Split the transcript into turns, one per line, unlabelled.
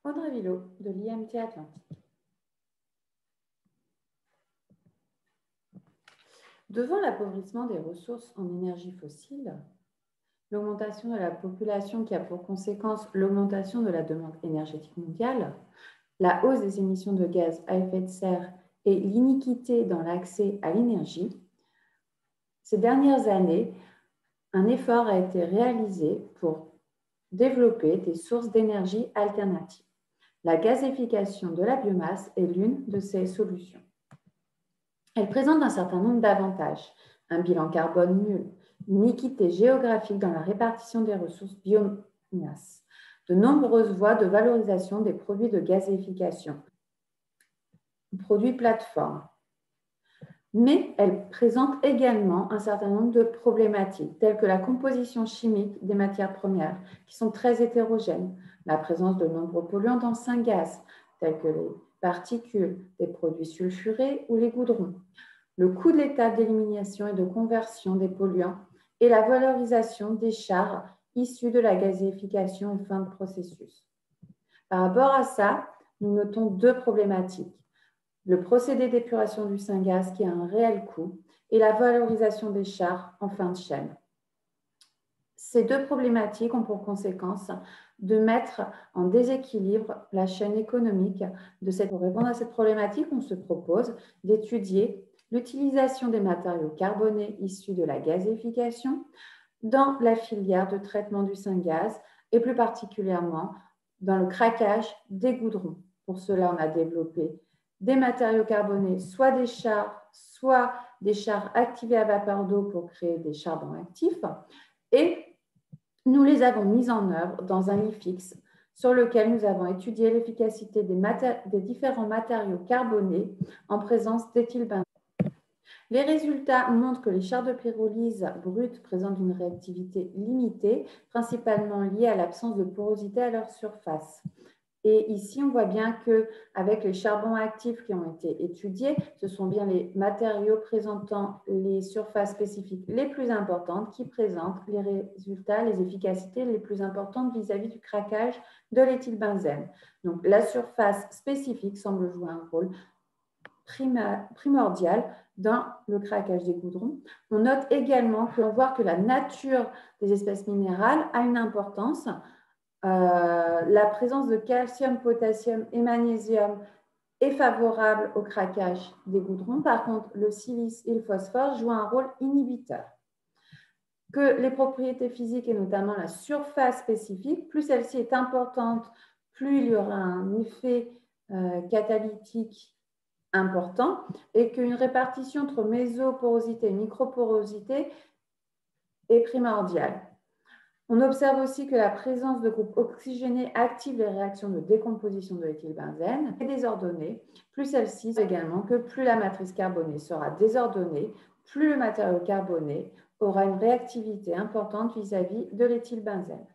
Audrey Villot de l'IMT Atlantique. Devant l'appauvrissement des ressources en énergie fossile, l'augmentation de la population qui a pour conséquence l'augmentation de la demande énergétique mondiale, la hausse des émissions de gaz à effet de serre et l'iniquité dans l'accès à l'énergie, ces dernières années, un effort a été réalisé pour développer des sources d'énergie alternatives. La gazéification de la biomasse est l'une de ces solutions. Elle présente un certain nombre d'avantages, un bilan carbone nul, une équité géographique dans la répartition des ressources biomasse, de nombreuses voies de valorisation des produits de gazéification, produits plateformes. Mais elle présente également un certain nombre de problématiques, telles que la composition chimique des matières premières, qui sont très hétérogènes, la présence de nombreux polluants dans certains gaz, tels que les particules, des produits sulfurés ou les goudrons, le coût de l'étape d'élimination et de conversion des polluants et la valorisation des chars issus de la gazéification en fin de processus. Par rapport à ça, nous notons deux problématiques. Le procédé d'épuration du syngaz qui a un réel coût et la valorisation des chars en fin de chaîne. Ces deux problématiques ont pour conséquence de mettre en déséquilibre la chaîne économique de cette. Pour répondre à cette problématique, on se propose d'étudier l'utilisation des matériaux carbonés issus de la gazéification dans la filière de traitement du syngaz et plus particulièrement dans le craquage des goudrons. Pour cela, on a développé des matériaux carbonés, soit des chars activés à vapeur d'eau pour créer des charbons actifs. Et nous les avons mis en œuvre dans un lit fixe sur lequel nous avons étudié l'efficacité des différents matériaux carbonés en présence d'éthylbenzène. Les résultats montrent que les chars de pyrolyse brutes présentent une réactivité limitée, principalement liée à l'absence de porosité à leur surface. Et ici, on voit bien qu'avec les charbons actifs qui ont été étudiés, ce sont bien les matériaux présentant les surfaces spécifiques les plus importantes qui présentent les résultats, les efficacités les plus importantes vis-à-vis du craquage de l'éthylbenzène. Donc, la surface spécifique semble jouer un rôle primordial dans le craquage des goudrons. On note également qu'on voit que la nature des espèces minérales a une importance. La présence de calcium, potassium et magnésium est favorable au craquage des goudrons. Par contre, le silice et le phosphore jouent un rôle inhibiteur. Que les propriétés physiques et notamment la surface spécifique, plus celle-ci est importante, plus il y aura un effet catalytique important et qu'une répartition entre mésoporosité et microporosité est primordiale. On observe aussi que la présence de groupes oxygénés active les réactions de décomposition de l'éthylbenzène et désordonnée. Plus celle-ci également que plus la matrice carbonée sera désordonnée, plus le matériau carboné aura une réactivité importante vis-à-vis de l'éthylbenzène.